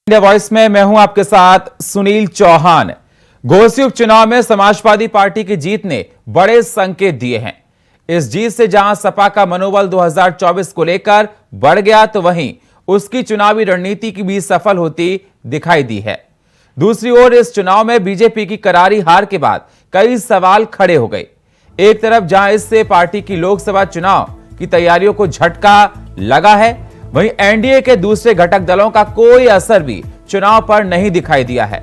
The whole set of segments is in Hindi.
इंडिया वॉइस में मैं हूं आपके साथ सुनील चौहान। घोसी उपचुनाव में समाजवादी पार्टी की जीत ने बड़े संकेत दिए हैं। इस जीत से जहां सपा का मनोबल 2024 को लेकर बढ़ गया, तो वहीं उसकी चुनावी रणनीति की भी सफल होती दिखाई दी है। दूसरी ओर इस चुनाव में बीजेपी की करारी हार के बाद कई सवाल खड़े हो गए। एक तरफ जहां इससे पार्टी की लोकसभा चुनाव की तैयारियों को झटका लगा है, वहीं एनडीए के दूसरे घटक दलों का कोई असर भी चुनाव पर नहीं दिखाई दिया है।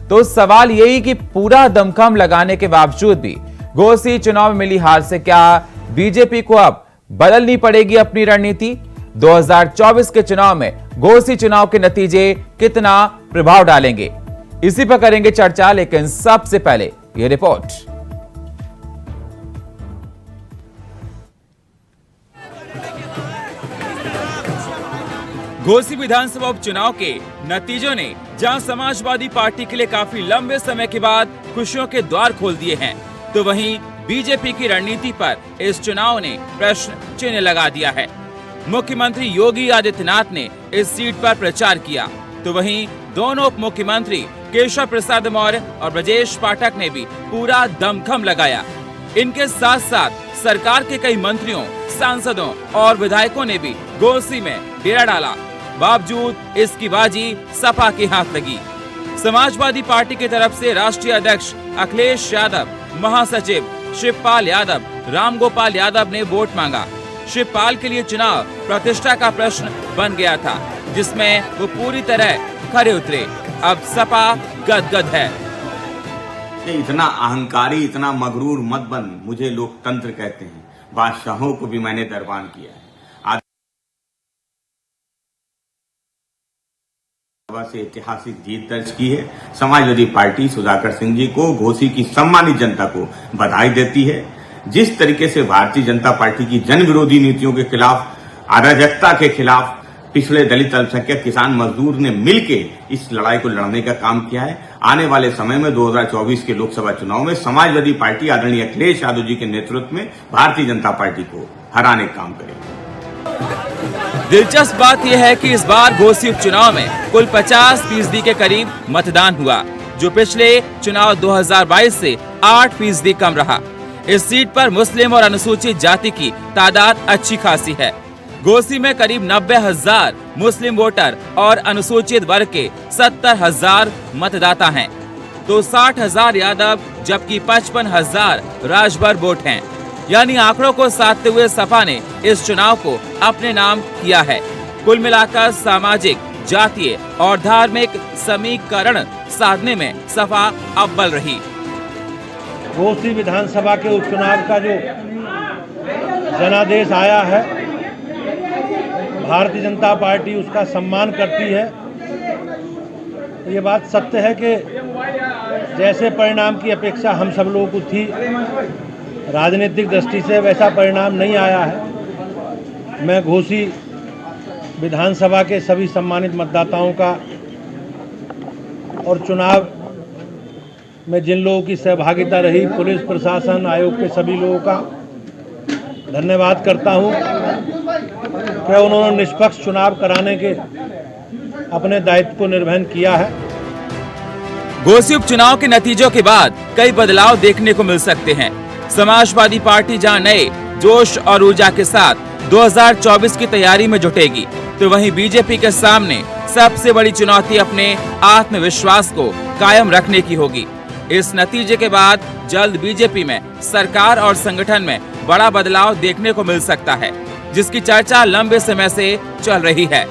तो सवाल यही कि पूरा दमखम लगाने के बावजूद भी घोसी चुनाव में मिली हार से क्या बीजेपी को अब बदलनी पड़ेगी अपनी रणनीति? 2024 के चुनाव में घोसी चुनाव के नतीजे कितना प्रभाव डालेंगे, इसी पर करेंगे चर्चा। लेकिन सबसे पहले यह रिपोर्ट। घोसी विधानसभा उपचुनाव के नतीजों ने जहां समाजवादी पार्टी के लिए काफी लंबे समय के बाद खुशियों के द्वार खोल दिए हैं, तो वहीं बीजेपी की रणनीति पर इस चुनाव ने प्रश्न चिन्ह लगा दिया है। मुख्यमंत्री योगी आदित्यनाथ ने इस सीट पर प्रचार किया, तो वहीं दोनों उप मुख्यमंत्री केशव प्रसाद मौर्य और ब्रजेश पाठक ने भी पूरा दमखम लगाया। इनके साथ साथ सरकार के कई मंत्रियों, सांसदों और विधायकों ने भी घोसी में डेरा डाला। बावजूद इसकी बाजी सपा के हाथ लगी। समाजवादी पार्टी की तरफ से राष्ट्रीय अध्यक्ष अखिलेश यादव, महासचिव शिवपाल यादव, रामगोपाल यादव ने वोट मांगा। शिवपाल के लिए चुनाव प्रतिष्ठा का प्रश्न बन गया था, जिसमें वो पूरी तरह खरे उतरे। अब सपा गदगद है। इतना अहंकारी, इतना मगरूर मत बन। मुझे लोकतंत्र कहते हैं। बादशाहों को भी मैंने दरबान किया है। से ऐतिहासिक जीत दर्ज की है। समाजवादी पार्टी सुधाकर सिंह जी को, घोसी की सम्मानित जनता को बधाई देती है। जिस तरीके से भारतीय जनता पार्टी की जन विरोधी नीतियों के खिलाफ, अराजकता के खिलाफ पिछड़े दलित, अल्पसंख्यक, किसान, मजदूर ने मिलकर इस लड़ाई को लड़ने का काम किया है। आने वाले समय में 2024 के लोकसभा चुनाव में समाजवादी पार्टी आदरणीय अखिलेश यादव जी के नेतृत्व में भारतीय जनता पार्टी को हराने का काम करेगी। दिलचस्प बात यह है कि इस बार घोसी उपचुनाव में कुल 50% के करीब मतदान हुआ, जो पिछले चुनाव 2022 से 8% कम रहा। इस सीट पर मुस्लिम और अनुसूचित जाति की तादाद अच्छी खासी है। घोसी में करीब 90,000 मुस्लिम वोटर और अनुसूचित वर्ग के 70,000 मतदाता हैं, तो 60,000 यादव जबकि 55,000 राजभर वोट हैं। यानी आंकड़ों को साधते हुए सपा ने इस चुनाव को अपने नाम किया है। कुल मिलाकर सामाजिक, जातीय और धार्मिक समीकरण साधने में सपा अव्वल रही। घोसी विधानसभा के उपचुनाव का जो जनादेश आया है, भारतीय जनता पार्टी उसका सम्मान करती है। ये बात सत्य है कि जैसे परिणाम की अपेक्षा हम सब लोगों को थी, राजनीतिक दृष्टि से वैसा परिणाम नहीं आया है। मैं घोसी विधानसभा के सभी सम्मानित मतदाताओं का और चुनाव में जिन लोगों की सहभागिता रही, पुलिस प्रशासन, आयोग के सभी लोगों का धन्यवाद करता हूं कि उन्होंने निष्पक्ष चुनाव कराने के अपने दायित्व को निर्वहन किया है। घोसी उपचुनाव के नतीजों के बाद कई बदलाव देखने को मिल सकते हैं। समाजवादी पार्टी जहां नए जोश और ऊर्जा के साथ 2024 की तैयारी में जुटेगी, तो वहीं बीजेपी के सामने सबसे बड़ी चुनौती अपने आत्मविश्वास को कायम रखने की होगी। इस नतीजे के बाद जल्द बीजेपी में सरकार और संगठन में बड़ा बदलाव देखने को मिल सकता है, जिसकी चर्चा लंबे समय से चल रही है।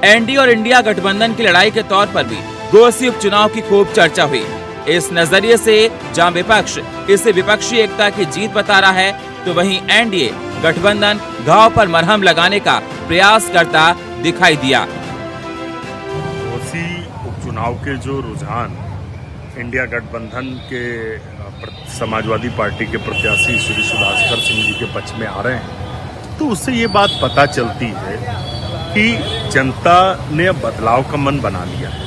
एनडीए और इंडिया गठबंधन की लड़ाई के तौर पर भी घोसी उपचुनाव की खूब चर्चा हुई। इस नजरिए से जहां विपक्ष इसे विपक्षी एकता की जीत बता रहा है, तो वहीं एनडीए गठबंधन घाव पर मरहम लगाने का प्रयास करता दिखाई दिया। घोसी उपचुनाव के जो रुझान इंडिया गठबंधन के समाजवादी पार्टी के प्रत्याशी श्री सुधाकर सिंह जी के पक्ष में आ रहे हैं, तो उससे ये बात पता चलती है कि जनता ने बदलाव का मन बना लिया है।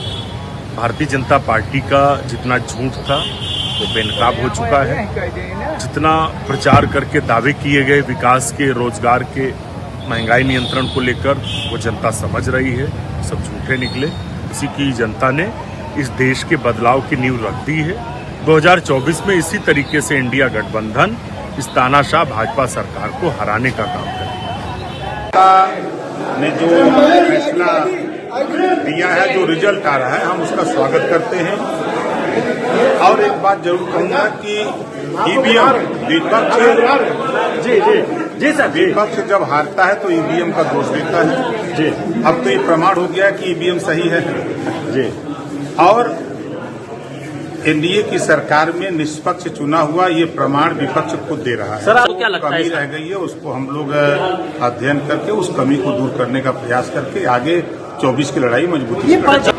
भारतीय जनता पार्टी का जितना झूठ था वो बेनकाब हो चुका है। जितना प्रचार करके दावे किए गए विकास के, रोजगार के, महंगाई नियंत्रण को लेकर, वो जनता समझ रही है, सब झूठे निकले। इसी की जनता ने इस देश के बदलाव की नींव रख दी है। 2024 में इसी तरीके से इंडिया गठबंधन इस तानाशाह भाजपा सरकार को हराने का काम करेगा। ने जो फैसला दिया है, जो रिजल्ट आ रहा है, हम उसका स्वागत करते हैं। और एक बात जरूर कहूंगा कि ईवीएम विपक्ष जब हारता है तो ईवीएम का दोष देता है। जी, अब तो ये प्रमाण हो गया कि ईवीएम सही है। जी, और एनडीए की सरकार में निष्पक्ष चुना हुआ ये प्रमाण विपक्ष को दे रहा है। सर, आपको क्या लगता है? कमी रह गई है, उसको हम लोग अध्ययन करके उस कमी को दूर करने का प्रयास करके आगे 24 की लड़ाई मजबूती से लड़ेंगे।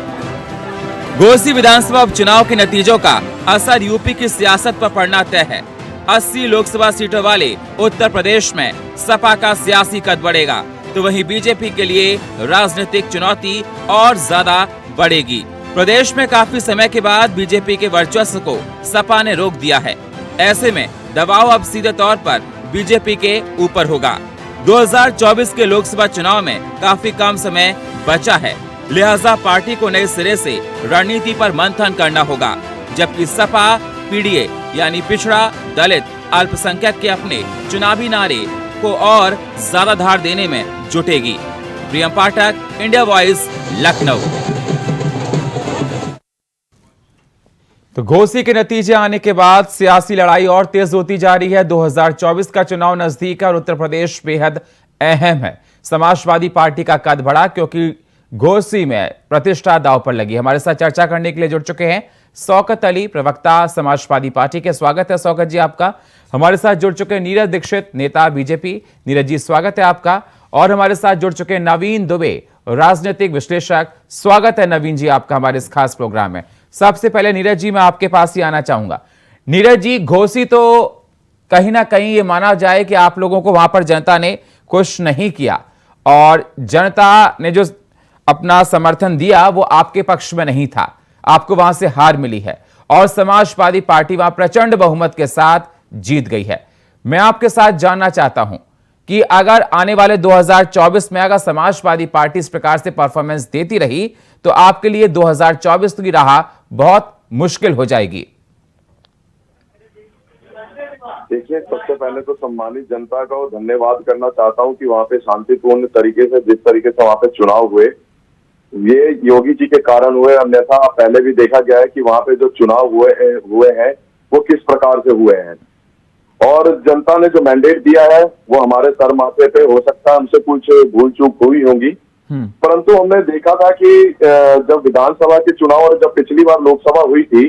घोसी विधानसभा उपचुनाव के नतीजों का असर यूपी की सियासत पर पड़ना तय है। 80 लोकसभा सीटों वाले उत्तर प्रदेश में सपा का सियासी कद बढ़ेगा, तो वहीं बीजेपी के लिए राजनीतिक चुनौती और ज्यादा बढ़ेगी। प्रदेश में काफी समय के बाद बीजेपी के वर्चस्व को सपा ने रोक दिया है। ऐसे में दबाव अब सीधे तौर पर बीजेपी के ऊपर होगा। 2024 के लोकसभा चुनाव में काफी कम समय बचा है, लिहाजा पार्टी को नए सिरे से रणनीति पर मंथन करना होगा, जबकि सपा पीडीए यानी पिछड़ा, दलित, अल्पसंख्यक के अपने चुनावी नारे को और ज्यादा धार देने में जुटेगी। प्रियम पाठक, इंडिया वॉइस, लखनऊ। तो घोसी के नतीजे आने के बाद सियासी लड़ाई और तेज होती जा रही है। 2024 का चुनाव नजदीक है और उत्तर प्रदेश बेहद अहम है। समाजवादी पार्टी का कद बढ़ा क्योंकि घोसी में प्रतिष्ठा दांव पर लगी। हमारे साथ चर्चा करने के लिए जुड़ चुके हैं शौकत अली, प्रवक्ता समाजवादी पार्टी के। स्वागत है शौकत जी आपका। हमारे साथ जुड़ चुके हैं नीरज दीक्षित, नेता बीजेपी। नीरज जी स्वागत है आपका। और हमारे साथ जुड़ चुके हैं नवीन दुबे, राजनीतिक विश्लेषक। स्वागत है नवीन जी आपका हमारे इस खास प्रोग्राम में। सबसे पहले नीरज जी, मैं आपके पास ही आना चाहूंगा। नीरज जी, घोसी तो कहीं ना कहीं ये माना जाए कि आप लोगों को वहां पर जनता ने खुश नहीं किया और जनता ने जो अपना समर्थन दिया वो आपके पक्ष में नहीं था, आपको वहां से हार मिली है और समाजवादी पार्टी वहां प्रचंड बहुमत के साथ जीत गई है। मैं आपके साथ जानना चाहता हूं कि अगर आने वाले 2024 में अगर समाजवादी पार्टी इस प्रकार से परफॉर्मेंस देती रही तो आपके लिए 2024 की राह बहुत मुश्किल हो जाएगी। देखिए, सबसे पहले तो सम्मानित जनता का धन्यवाद करना चाहता हूं कि वहां पे शांतिपूर्ण तरीके से, जिस तरीके से वहां पे चुनाव हुए, ये योगी जी के कारण हुए। अन्यथा पहले भी देखा गया है कि वहां पे जो चुनाव हुए हैं वो किस प्रकार से हुए हैं। और जनता ने जो मैंडेट दिया है वो हमारे सर माथे पे, हो सकता है हमसे कुछ भूल चूक हुई होंगी, परंतु हमने देखा था कि जब विधानसभा के चुनाव और जब पिछली बार लोकसभा हुई थी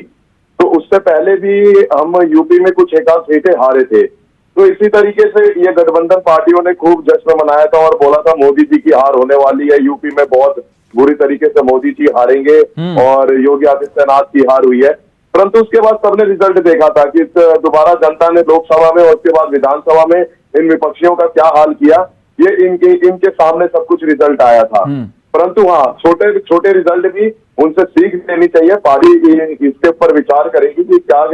तो उससे पहले भी हम यूपी में कुछ एक आध सीटें हारे थे। तो इसी तरीके से ये गठबंधन पार्टियों ने खूब जश्न मनाया था और बोला था मोदी जी की हार होने वाली है, यूपी में बहुत बुरी तरीके से मोदी जी हारेंगे और योगी आदित्यनाथ की हार हुई है। परंतु उसके बाद सबने रिजल्ट देखा था कि दोबारा जनता ने लोकसभा में और उसके बाद विधानसभा में इन विपक्षियों का क्या हाल किया, ये इनके सामने सब कुछ रिजल्ट आया था। परंतु हाँ, छोटे रिजल्ट भी उनसे सीख लेनी चाहिए। पार्टी इसके ऊपर विचार करेगी कि क्या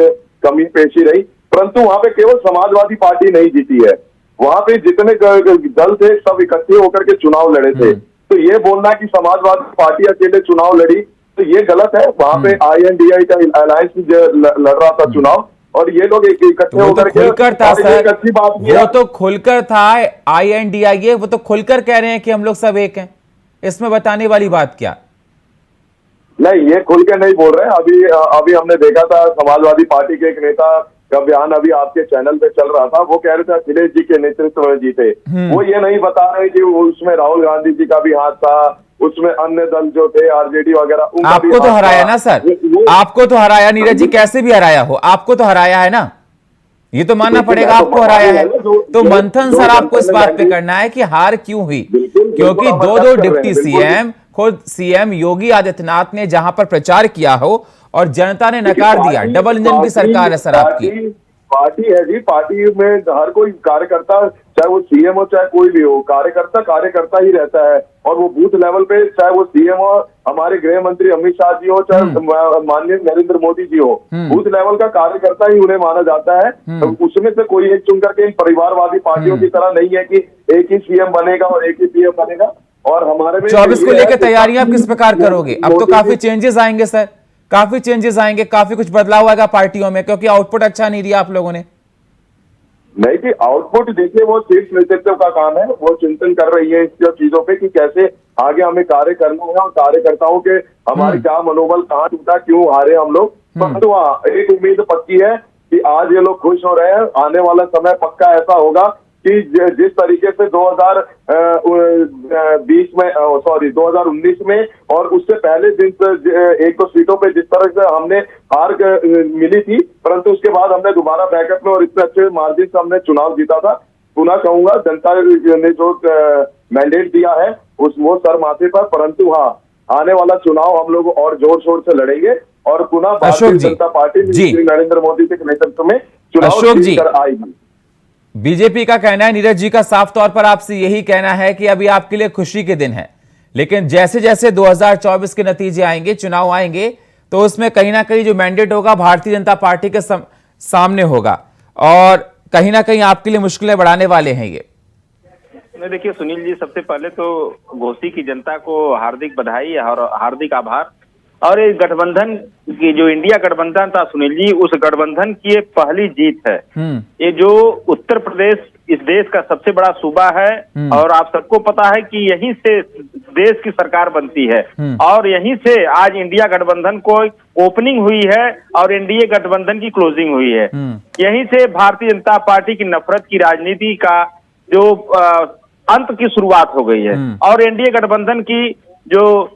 कमी पेशी रही। परंतु वहां पे केवल समाजवादी पार्टी नहीं जीती है, वहां पे जितने दल थे सब इकट्ठे होकर के चुनाव लड़े थे। तो ये बोलना कि समाजवादी पार्टी अकेले चुनाव लड़ी तो ये गलत है। वहां पे INDI का अलायंस लड़ रहा था चुनाव और ये लोग इकट्ठे होकर के खुलकर था सर, अच्छी बात वो तो खुलकर था। INDI वो तो खुलकर कह रहे हैं कि हम लोग सब एक हैं, इसमें बताने वाली बात क्या? नहीं, ये खुल के नहीं बोल रहे हैं। अभी हमने देखा था समाजवादी पार्टी के एक नेता का बयान अभी आपके चैनल पे चल रहा था, वो कह रहे थे अखिलेश जी के नेतृत्व में जीते। वो ये नहीं बता रहे कि उसमें राहुल गांधी जी का भी हाथ था, उसमें अन्य दल जो थे RJD वगैरह, आपको तो हराया ना सर, आपको तो हराया। नीरज जी कैसे भी हराया हो, आपको तो हराया है ना, ये तो मानना पड़ेगा आपको हराया है। तो मंथन सर आपको इस बात पे करना है कि हार क्यों हुई, क्योंकि दो डिप्टी CM, खुद CM योगी आदित्यनाथ ने जहां पर प्रचार किया हो और जनता ने नकार दिया। डबल इंजन की सरकार है सर आपकी। पार्टी है जी, पार्टी में हर कोई कार्यकर्ता, चाहे वो CM हो चाहे कोई भी हो, कार्यकर्ता ही रहता है। और वो बूथ लेवल पे, चाहे वो CM हो, हमारे गृह मंत्री अमित शाह जी हो, चाहे माननीय नरेंद्र मोदी जी हो, बूथ लेवल का कार्यकर्ता ही उन्हें माना जाता है। तो उसमें से कोई एक चुन करके परिवारवादी पार्टियों की तरह नहीं है कि एक ही CM बनेगा और एक ही PM बनेगा। और हमारे में 24 को ये है लेकर कि तैयारियां आप किस प्रकार करोगे? अब तो काफी चेंजेस आएंगे सर, काफी चेंजेस आएंगे, काफी कुछ बदलाव आएगा पार्टियों में, क्योंकि आउटपुट अच्छा नहीं दिया आप लोगों ने। नहीं कि आउटपुट देखिए, वो शीर्ष नेतृत्व का काम है, वो चिंतन कर रही है इस चीजों पे कि कैसे आगे हमें कार्य करना है और कार्यकर्ताओं के हमारी क्या मनोबल, कहाँ टूटा, क्यों हारे हम लोग। परंतु हाँ, एक उम्मीद पक्की है कि आज ये लोग खुश हो रहे हैं। आने वाला समय पक्का ऐसा होगा कि जिस तरीके से 2019 में और उससे पहले एक दो सीटों पे जिस तरह से हमने हार मिली थी, परंतु उसके बाद हमने दोबारा बैकअप में और इतने अच्छे मार्जिन से हमने चुनाव जीता था। पुनः कहूंगा, जनता ने जो मैंडेट दिया है वो सर माथे पर, परंतु हाँ, आने वाला चुनाव हम लोग और जोर शोर से लड़ेंगे और पुनः भारतीय जनता पार्टी नरेंद्र मोदी के नेतृत्व में चुनाव जीत कर आएगी। बीजेपी का कहना है, नीरज जी का साफ तौर पर आपसे यही कहना है कि अभी आपके लिए खुशी के दिन है, लेकिन जैसे जैसे 2024 के नतीजे आएंगे, चुनाव आएंगे, तो उसमें कहीं ना कहीं जो मैंडेट होगा भारतीय जनता पार्टी के सामने होगा और कहीं ना कहीं आपके लिए मुश्किलें बढ़ाने वाले हैं ये। देखिए सुनील जी, सबसे पहले तो घोसी की जनता को हार्दिक बधाई और हार्दिक आभार। और इस गठबंधन की जो इंडिया गठबंधन था सुनील जी, उस गठबंधन की ये पहली जीत है। ये जो उत्तर प्रदेश इस देश का सबसे बड़ा सूबा है और आप सबको पता है कि यहीं से देश की सरकार बनती है और यहीं से आज इंडिया गठबंधन को ओपनिंग हुई है और एनडीए गठबंधन की क्लोजिंग हुई है। यहीं से भारतीय जनता पार्टी की नफरत की राजनीति का जो अंत की शुरुआत हो गई है और एनडीए गठबंधन की जो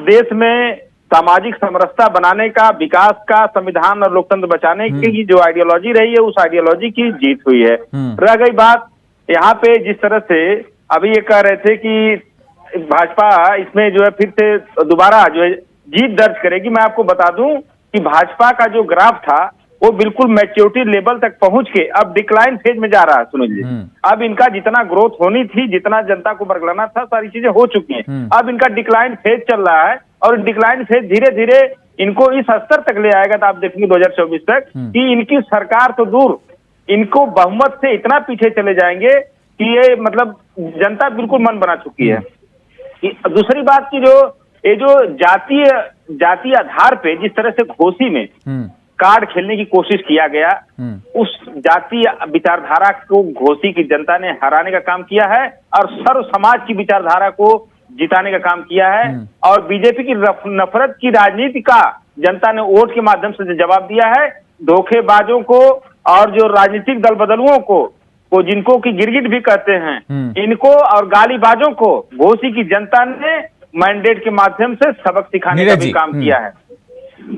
देश में सामाजिक समरसता बनाने का, विकास का, संविधान और लोकतंत्र बचाने की जो आइडियोलॉजी रही है, उस आइडियोलॉजी की जीत हुई है। रह गई बात यहाँ पे, जिस तरह से अभी ये कह रहे थे कि भाजपा इसमें जो है फिर से दोबारा जो है जीत दर्ज करेगी। मैं आपको बता दूं कि भाजपा का जो ग्राफ था वो बिल्कुल मैच्योरिटी लेवल तक पहुंच के अब डिक्लाइन फेज में जा रहा है सुनील जी। अब इनका जितना ग्रोथ होनी थी, जितना जनता को बरगलाना था, सारी चीजें हो चुकी हैं। अब इनका डिक्लाइन फेज चल रहा है और डिक्लाइन फेज धीरे धीरे इनको इस स्तर तक ले आएगा, तो आप देखेंगे 2024 तक कि इनकी सरकार तो दूर, इनको बहुमत से इतना पीछे चले जाएंगे कि ये मतलब जनता बिल्कुल मन बना चुकी है। दूसरी बात की जो जातीय आधार पे जिस तरह से घोसी में कार्ड खेलने की कोशिश किया गया, उस जातीय विचारधारा को घोसी की जनता ने हराने का काम किया है और सर्व समाज की विचारधारा को जिताने का काम किया है और बीजेपी की नफरत की राजनीति का जनता ने वोट के माध्यम से जवाब दिया है। धोखेबाजों को और जो राजनीतिक दल बदलुओं को जिनको की गिरगिट भी कहते हैं, इनको और गालीबाजों को घोसी की जनता ने मैंडेट के माध्यम से सबक सिखाने का भी काम किया है।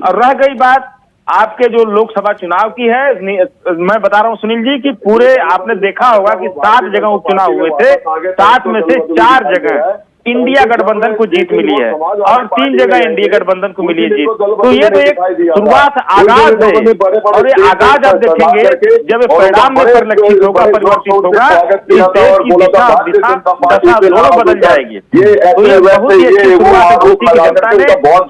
और रह गई बात आपके जो लोकसभा चुनाव की है, मैं बता रहा हूं सुनील जी कि पूरे आपने देखा होगा कि 7 जगह उपचुनाव हुए थे, 7 में से 4 जगह इंडिया गठबंधन को जीत मिली है और 3 जगह एनडीए गठबंधन को मिली है जीत। तो ये तो एक शुरुआत, आगाज है और ये आगाज आप देखेंगे जब परिणाम में परिलक्षित होगा, परिवर्तित होगा, इस देश की दिशा दशा दोनों बदल जाएगी। तो ये बहुत ही अच्छी शुरुआत है घोसी की जनता ने,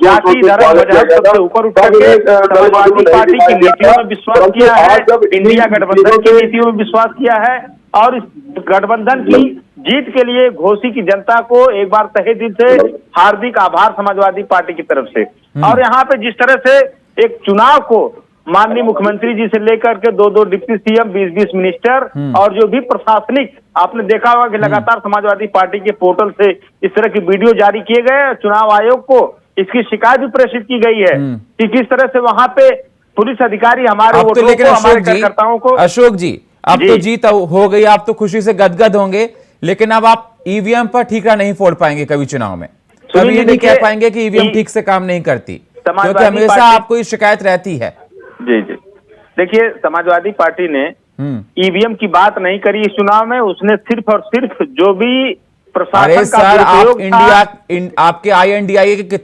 जाति धर्म मजहब सबसे ऊपर उठ करके समाजवादी पार्टी की नीतियों में विश्वास किया है, इंडिया गठबंधन की नीतियों में विश्वास किया है और इस गठबंधन की जीत के लिए घोसी की जनता को एक बार तहे दिल से हार्दिक आभार समाजवादी पार्टी की तरफ से। और यहाँ पे जिस तरह से एक चुनाव को माननीय मुख्यमंत्री जी से लेकर के 2 डिप्टी सीएम, 20 मिनिस्टर और जो भी प्रशासनिक, आपने देखा होगा कि लगातार समाजवादी पार्टी के पोर्टल से इस तरह की वीडियो जारी किए गए। चुनाव आयोग को इसकी शिकायत भी प्रेषित की गई है कि किस तरह से वहां पे पुलिस अधिकारी हमारे वोटरों को, हमारे कार्यकर्ताओं को। अशोक जी, अब तो जीत हो गई, आप तो खुशी से गदगद होंगे, लेकिन अब आप ईवीएम पर ठीकरा नहीं फोड़ पाएंगे कभी चुनाव में, कभी ये नहीं कह पाएंगे कि ईवीएम ठीक से काम नहीं करती, क्योंकि हमेशा आपको ये शिकायत रहती है। जी देखिए, समाजवादी पार्टी ने ईवीएम की बात नहीं करी इस चुनाव में, उसने सिर्फ और सिर्फ जो भी प्रशासन का सर, आप आपके INDIA के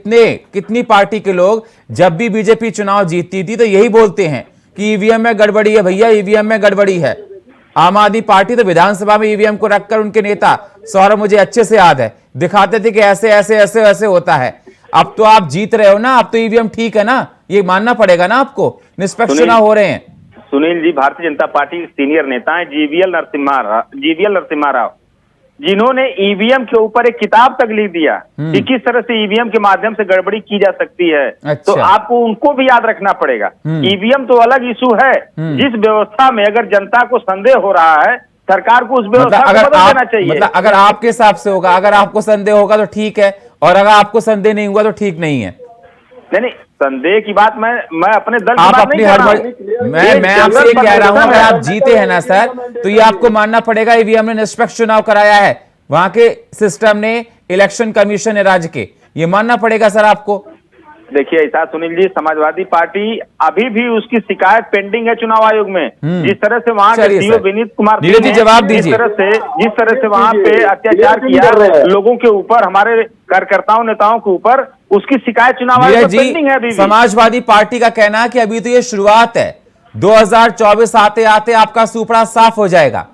कितनी पार्टी के लोग जब भी बीजेपी चुनाव जीतती थी तो यही बोलते हैं कि ईवीएम में गड़बड़ी है भैया, ईवीएम में गड़बड़ी है। आम आदमी पार्टी तो विधानसभा में ईवीएम को रखकर उनके नेता सौरभ, मुझे अच्छे से याद है, दिखाते थे कि ऐसे ऐसे ऐसे ऐसे होता है। अब तो आप जीत रहे हो ना, अब तो ईवीएम ठीक है ना, ये मानना पड़ेगा ना आपको, निष्पक्ष चुनाव हो रहे हैं। सुनील जी, भारतीय जनता पार्टी के सीनियर नेता है जीवीएल नरसिम्हा राव, जिन्होंने ईवीएम के ऊपर एक किताब तक लिख दिया कि किस तरह से ईवीएम के माध्यम से गड़बड़ी की जा सकती है। अच्छा। तो आपको उनको भी याद रखना पड़ेगा। ईवीएम तो अलग इशू है, जिस व्यवस्था में अगर जनता को संदेह हो रहा है, सरकार को उस व्यवस्था को बदल देना चाहिए। मतलब अगर आपके हिसाब से होगा, अगर आपको संदेह होगा तो ठीक है, और अगर आपको संदेह नहीं हुआ तो ठीक नहीं है। नहीं, संदेह की बात मैं अपने दल की आप बात अपनी नहीं कर रहा हड़बड़ी, हूं। मैं आपसे ये कह रहा हूं, अगर आप जीते हैं ना सर, तो ये आपको मानना पड़ेगा ईवीएम ने निष्पक्ष चुनाव कराया है, वहां के सिस्टम ने, इलेक्शन कमीशन है राज्य के, ये मानना पड़ेगा सर आपको। देखिए ऐसा सुनील जी, समाजवादी पार्टी अभी भी उसकी शिकायत पेंडिंग है चुनाव आयोग में। जिस तरह से वहां के सीओ विनीत कुमार नीरज जी जवाब दीजिए। जिस तरह से वहां पे अत्याचार किया लोगों के ऊपर, हमारे कार्यकर्ताओं नेताओं के ऊपर, उसकी शिकायत चुनाव आयोग में पेंडिंग है अभी भी। समाजवादी पार्टी का कहना है कि अभी तो ये शुरुआत है, 2024 आते आते आपका सुपड़ा साफ हो जाएगा।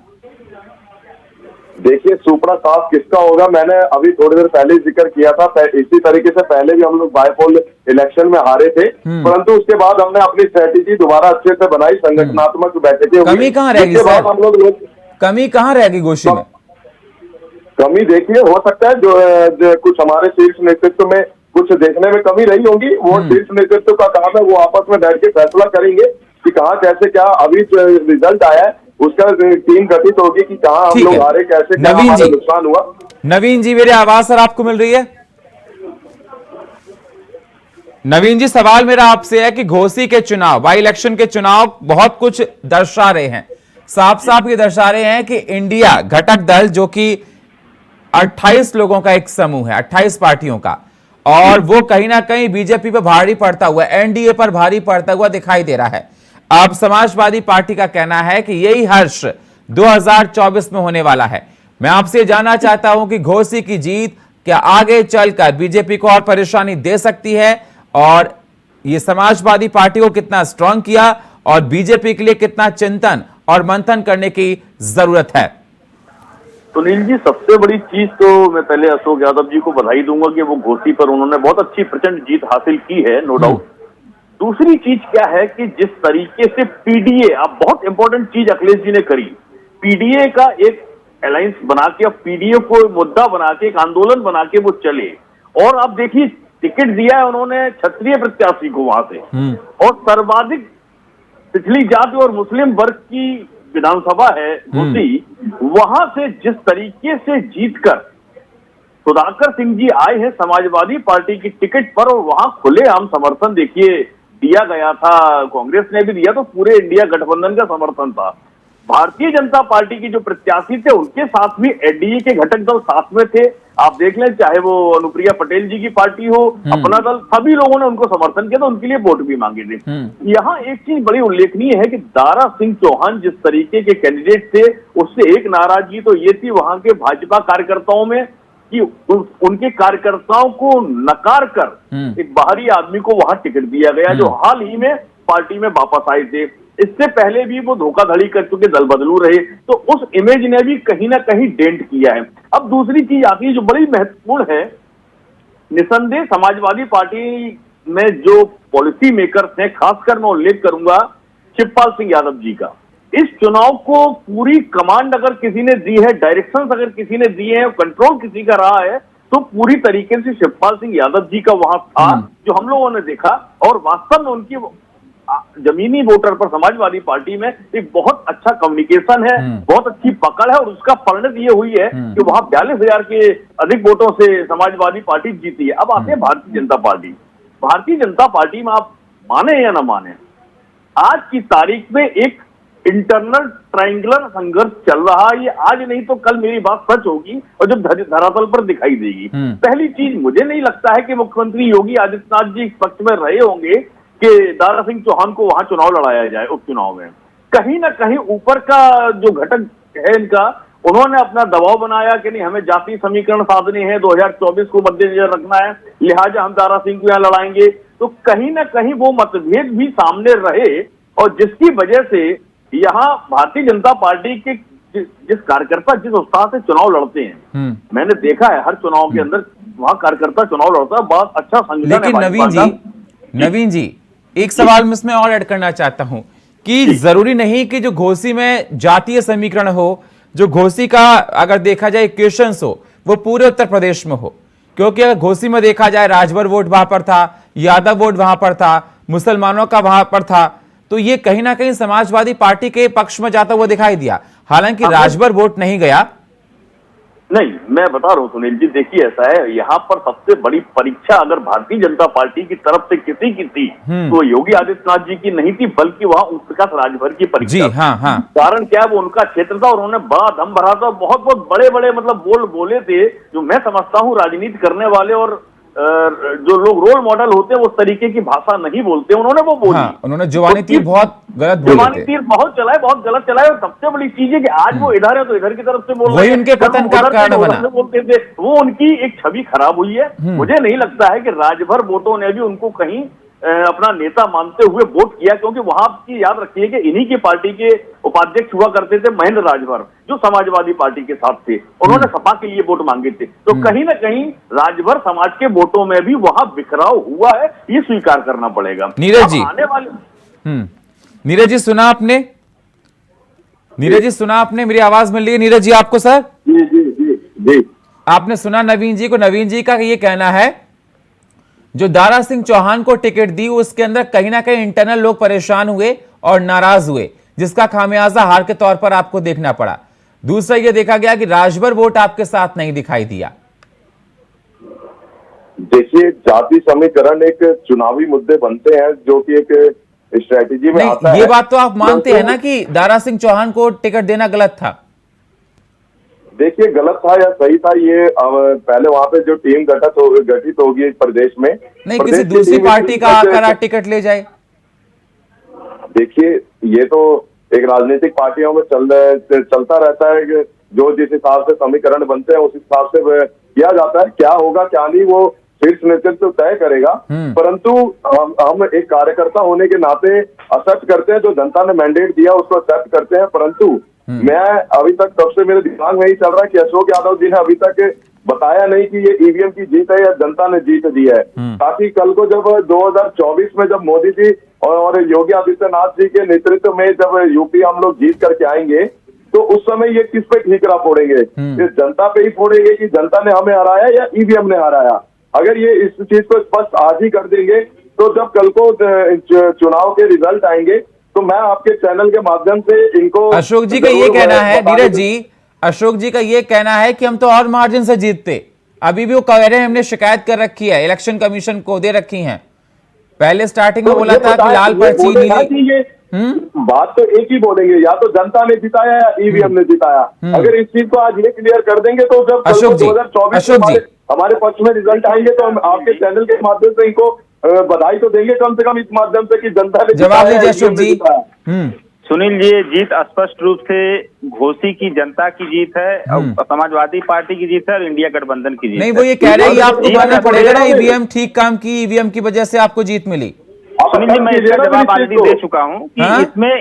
देखिए, सुपड़ा साफ किसका होगा, मैंने अभी थोड़ी देर पहले जिक्र किया था। इसी तरीके से पहले भी हम लोग बायपोल इलेक्शन में हारे थे, परंतु उसके बाद हमने अपनी स्ट्रेटेजी दोबारा अच्छे से बनाई, संगठनात्मक बैठकें। कमी कहाँ रहेगी सर? हम लोग कमी कहाँ रहेगी गोशी में? कमी देखिए, हो सकता है जो कुछ हमारे शीर्ष नेतृत्व में कुछ देखने में कमी रही होगी, वो शीर्ष नेतृत्व का काम है, वो आपस में बैठ के फैसला करेंगे कि कहाँ कैसे क्या। अभी जो रिजल्ट आया है उसका टीम गठित होगी कि कहाँ हम लोग हारे, कैसे क्या हमारा नुकसान हुआ। नवीन जी, मेरी आवाज सर आपको मिल रही है? नवीन जी, सवाल मेरा आपसे है कि घोसी के चुनाव, बाई इलेक्शन के चुनाव बहुत कुछ दर्शा रहे हैं, साफ साफ ये दर्शा रहे हैं कि इंडिया घटक दल, जो कि 28 लोगों का एक समूह है, 28 पार्टियों का, और वो कहीं ना कहीं बीजेपी पर भारी पड़ता हुआ, एनडीए पर भारी पड़ता हुआ दिखाई दे रहा है। अब समाजवादी पार्टी का कहना है कि यही हर्ष 2024 में होने वाला है। मैं आपसे जानना चाहता हूं कि घोसी की जीत क्या आगे चलकर बीजेपी को और परेशानी दे सकती है, और ये समाजवादी पार्टी को कितना स्ट्रांग किया, और बीजेपी के लिए कितना चिंतन और मंथन करने की जरूरत है। सुनील जी, सबसे बड़ी चीज तो मैं पहले अशोक यादव जी को बधाई दूंगा कि वो घोसी पर उन्होंने बहुत अच्छी प्रचंड जीत हासिल की है, नो डाउट। दूसरी चीज क्या है कि जिस तरीके से पीडीए, अब बहुत इंपॉर्टेंट चीज अखिलेश जी ने करी, पीडीए का एक अलायंस बना के, अब पीडीए को मुद्दा बना के, एक आंदोलन बना के वो चले, और अब देखिए टिकट दिया है उन्होंने क्षत्रिय प्रत्याशी को वहां से, और सर्वाधिक पिछली जाति और मुस्लिम वर्ग की विधानसभा है घोसी, वहां से जिस तरीके से जीतकर सुधाकर सिंह जी आए हैं समाजवादी पार्टी की टिकट पर, और वहां खुलेआम समर्थन देखिए दिया गया था, कांग्रेस ने भी दिया, तो पूरे इंडिया गठबंधन का समर्थन था। भारतीय जनता पार्टी की जो प्रत्याशी थे उनके साथ भी एनडीए के घटक दल साथ में थे। आप देख लें, चाहे वो अनुप्रिया पटेल जी की पार्टी हो, अपना दल, सभी लोगों ने उनको समर्थन किया, तो उनके लिए वोट भी मांगे थे। यहाँ एक चीज बड़ी उल्लेखनीय है कि दारा सिंह चौहान जिस तरीके के कैंडिडेट थे, उससे एक नाराजगी तो ये थी वहां के भाजपा कार्यकर्ताओं में कि उनके कार्यकर्ताओं को नकार कर एक बाहरी आदमी को वहां टिकट दिया गया, जो हाल ही में पार्टी में वापस आए थे। इससे पहले भी वो धोखाधड़ी कर चुके दल बदलू रहे, तो उस इमेज ने भी कहीं ना कहीं डेंट किया है। अब दूसरी चीज आती है जो बड़ी महत्वपूर्ण है, निसंदेह समाजवादी पार्टी में जो पॉलिसी मेकर्स हैं, खासकर मैं उल्लेख करूंगा शिवपाल सिंह यादव जी का। इस चुनाव को पूरी कमांड अगर किसी ने दी है, डायरेक्शंस अगर किसी ने दिए हैं, कंट्रोल किसी का रहा है, तो पूरी तरीके से शिवपाल सिंह यादव जी का वहां था, जो हम लोगों ने देखा। और वास्तव में उनकी जमीनी वोटर पर समाजवादी पार्टी में एक बहुत अच्छा कम्युनिकेशन है, बहुत अच्छी पकड़ है, और उसका परिणत ये हुई है कि वहां 42,000 के अधिक वोटों से समाजवादी पार्टी जीती है। अब आते हैं भारतीय जनता पार्टी। भारतीय जनता पार्टी में आप माने या ना माने, आज की तारीख में एक इंटरनल ट्रायंगुलर संघर्ष चल रहा है। ये आज नहीं तो कल मेरी बात सच होगी, और जब धरातल पर दिखाई देगी। पहली चीज, मुझे नहीं लगता है कि मुख्यमंत्री योगी आदित्यनाथ जी इस पक्ष में रहे होंगे कि दारा सिंह चौहान को वहां चुनाव लड़ाया जाए उपचुनाव में। कहीं ना कहीं ऊपर का जो घटक है इनका, उन्होंने अपना दबाव बनाया कि नहीं, हमें जातीय समीकरण साधने हैं, 2024 को मद्देनजर रखना है, लिहाजा हम दारा सिंह को यहाँ लड़ाएंगे। तो कहीं ना कहीं वो मतभेद भी सामने रहे, और जिसकी वजह से यहाँ भारतीय जनता पार्टी के जिस कार्यकर्ता जिस उत्साह से चुनाव लड़ते हैं, मैंने देखा है हर चुनाव के अंदर वहां कार्यकर्ता चुनाव लड़ता है, बहुत अच्छा संगठन है। लेकिन नवीन जी एक सवाल मैं इसमें और ऐड करना चाहता हूं कि जरूरी नहीं कि जो घोसी में जातीय समीकरण हो, जो घोसी का अगर देखा जाए इक्वेशंस हो वो पूरे उत्तर प्रदेश में हो, क्योंकि अगर घोसी में देखा जाए राजभर वोट वहां पर था, यादव वोट वहां पर था, मुसलमानों का वहां पर था, तो ये कहीं ना कहीं समाजवादी पार्टी के पक्ष में जाता हुआ दिखाई दिया। हालांकि राजभर वोट नहीं गया। नहीं, मैं बता रहा हूँ सुनील जी, देखिए ऐसा है, यहाँ पर सबसे बड़ी परीक्षा अगर भारतीय जनता पार्टी की तरफ से किसी की थी तो योगी आदित्यनाथ जी की नहीं थी, बल्कि वहाँ ओम प्रकाश राजभर की परीक्षा। जी हाँ हाँ। कारण क्या है, वो उनका क्षेत्र था और उन्होंने बड़ा दम भरा था, बहुत बहुत बड़े बड़े मतलब बोले थे, जो मैं समझता हूँ राजनीति करने वाले और जो लोग रोल मॉडल होते हैं उस तरीके की भाषा नहीं बोलते, उन्होंने वो बोली। हाँ, उन्होंने जुबानी तीर बहुत गलत बोले थे। जुबानी तीर बहुत चलाए, बहुत गलत चलाए, और सबसे बड़ी चीज है कि आज वो इधर है तो इधर की तरफ से बोल रहे हैं, वही उनके पतन का कारण बना। बोलते थे, वो उनकी एक छवि खराब हुई है। मुझे नहीं लगता है कि राजभर वोटों ने भी उनको कहीं अपना नेता मानते हुए वोट किया, क्योंकि वहां की याद रखिए कि इन्हीं की पार्टी के उपाध्यक्ष हुआ करते थे महेंद्र राजभर, जो समाजवादी पार्टी के साथ थे, उन्होंने सपा के लिए वोट मांगे थे। तो कहीं ना कहीं राजभर समाज के वोटों में भी वहां बिखराव हुआ है, ये स्वीकार करना पड़ेगा। नीरज जी, आने वाले नीरज जी सुना आपने? नीरज जी सुना आपने? मेरी आवाज मिल रही है नीरज जी आपको? सर जी जी जी जी, आपने सुना नवीन जी को? नवीन जी का ये कहना है जो दारा सिंह चौहान को टिकट दी उसके अंदर कहीं ना कहीं इंटरनल लोग परेशान हुए और नाराज हुए, जिसका खामियाजा हार के तौर पर आपको देखना पड़ा। दूसरा ये देखा गया कि राजभर वोट आपके साथ नहीं दिखाई दिया। देखिए, जाति समीकरण एक चुनावी मुद्दे बनते हैं जो कि एक स्ट्रेटेजी में आता है। ये बात तो आप मानते हैं ना कि दारा सिंह चौहान को टिकट देना गलत था? देखिए, गलत था या सही था, ये पहले वहां पे जो टीम गठित होगी प्रदेश में, नहीं किसी दूसरी पार्टी का आकर टिकट ले जाए। देखिए, ये तो एक राजनीतिक पार्टियों में चलता रहता है कि जो जिस हिसाब से समीकरण बनते हैं उस हिसाब से किया जाता है। क्या होगा क्या नहीं वो शीर्ष नेतृत्व तय करेगा, परंतु हम एक कार्यकर्ता होने के नाते एक्सेप्ट करते हैं, जो जनता ने मैंडेट दिया उसको एक्सेप्ट करते हैं। परंतु मैं अभी तक तब से मेरे दिमाग में ही चल रहा है कि अशोक यादव जी ने अभी तक बताया नहीं कि ये ईवीएम की जीत है या जनता ने जीत दी है, ताकि कल को जब 2024 में जब मोदी जी और योगी आदित्यनाथ जी के नेतृत्व में जब यूपी हम लोग जीत करके आएंगे तो उस समय ये किस पे ठीकरा फोड़ेंगे? ये जनता पे ही फोड़ेंगे कि जनता ने हमें हराया या ईवीएम ने हराया। अगर ये इस चीज को स्पष्ट आज ही कर देंगे तो जब कल को चुनाव के रिजल्ट आएंगे तो मैं आपके चैनल के माध्यम से इनको, अशोक जी का ये कहना है, नीरज जी, अशोक जी का ये कहना है कि हम तो और मार्जिन से जीतते। अभी भी वो कह रहे हैं हमने शिकायत कर रखी है, इलेक्शन कमीशन को दे रखी है। पहले स्टार्टिंग में बोला था कि लाल पर्ची नीली। बात तो एक ही बोलेंगे, या तो जनता ने जिताया या ईवीएम ने जिताया। अगर इस चीज को आज ये क्लियर कर देंगे तो जब 2024 हमारे पक्ष में रिजल्ट आएंगे तो हम आपके चैनल के माध्यम से इनको बधाई तो देंगे कम से कम इस माध्यम से कि जनता ने जवाब दीजिए अशोक जी। सुनील जी, जीत स्पष्ट रूप से घोसी की जनता की जीत है, समाजवादी पार्टी की जीत है और इंडिया गठबंधन की जीत। नहीं, वो ये कह रहे हैं आपको मानना पड़ेगा ना, ईवीएम ठीक काम की, ईवीएम की वजह से आपको जीत मिली। सुनील जी, मैं इसका जवाब ऑलरेडी दे चुका हूं कि इसमें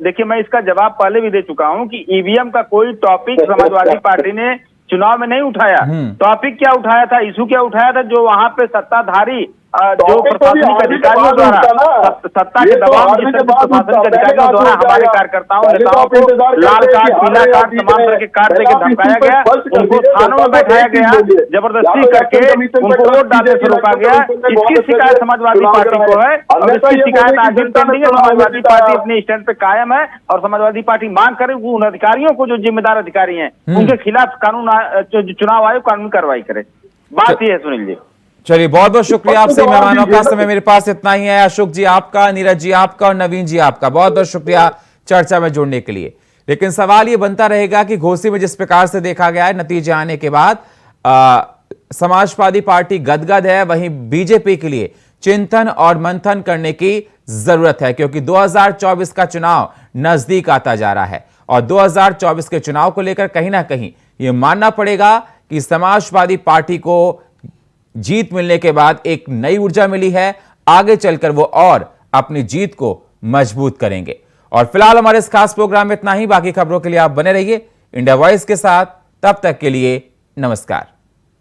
देखिए, मैं इसका जवाब पहले भी दे चुका हूं कि ईवीएम का कोई टॉपिक समाजवादी पार्टी ने चुनाव में नहीं उठाया। टॉपिक क्या उठाया था, इशू क्या उठाया था, जो वहां पे सत्ताधारी जो प्रशासनिक अधिकारियों द्वारा सत्ता के दबाव में प्रशासनिक अधिकारियों द्वारा हमारे कार्यकर्ताओं नेताओं को लाल कार्ड, पीला कार्ड, तमाम तरह के कार्ड देकर धमकाया गया, उनको थानों में बैठाया गया, जबरदस्ती करके उनको वोट डालने से रोका गया। इसकी शिकायत समाजवादी पार्टी को है और इसकी शिकायत आज दिन पेंडिंग है। समाजवादी पार्टी अपने स्टैंड पे कायम है और समाजवादी पार्टी मांग करे उन अधिकारियों को, जो जिम्मेदार अधिकारी हैं, उनके खिलाफ चुनाव आयोग कानूनी कार्रवाई करे। बात यह है सुनील जी। चलिए, बहुत बहुत शुक्रिया आपसे। मेहमानों का समय मेरे पास इतना ही है। अशोक जी आपका, नीरज जी आपका और नवीन जी आपका बहुत बहुत शुक्रिया चर्चा में जुड़ने के लिए। लेकिन सवाल ये बनता रहेगा कि घोसी में जिस प्रकार से देखा गया है, नतीजे आने के बाद समाजवादी पार्टी गदगद है, वहीं बीजेपी के लिए चिंतन और मंथन करने की जरूरत है, क्योंकि 2024 का चुनाव नजदीक आता जा रहा है और 2024 के चुनाव को लेकर कहीं ना कहीं यह मानना पड़ेगा कि समाजवादी पार्टी को जीत मिलने के बाद एक नई ऊर्जा मिली है, आगे चलकर वो और अपनी जीत को मजबूत करेंगे। और फिलहाल हमारे इस खास प्रोग्राम में इतना ही। बाकी खबरों के लिए आप बने रहिए इंडिया वॉइस के साथ। तब तक के लिए नमस्कार।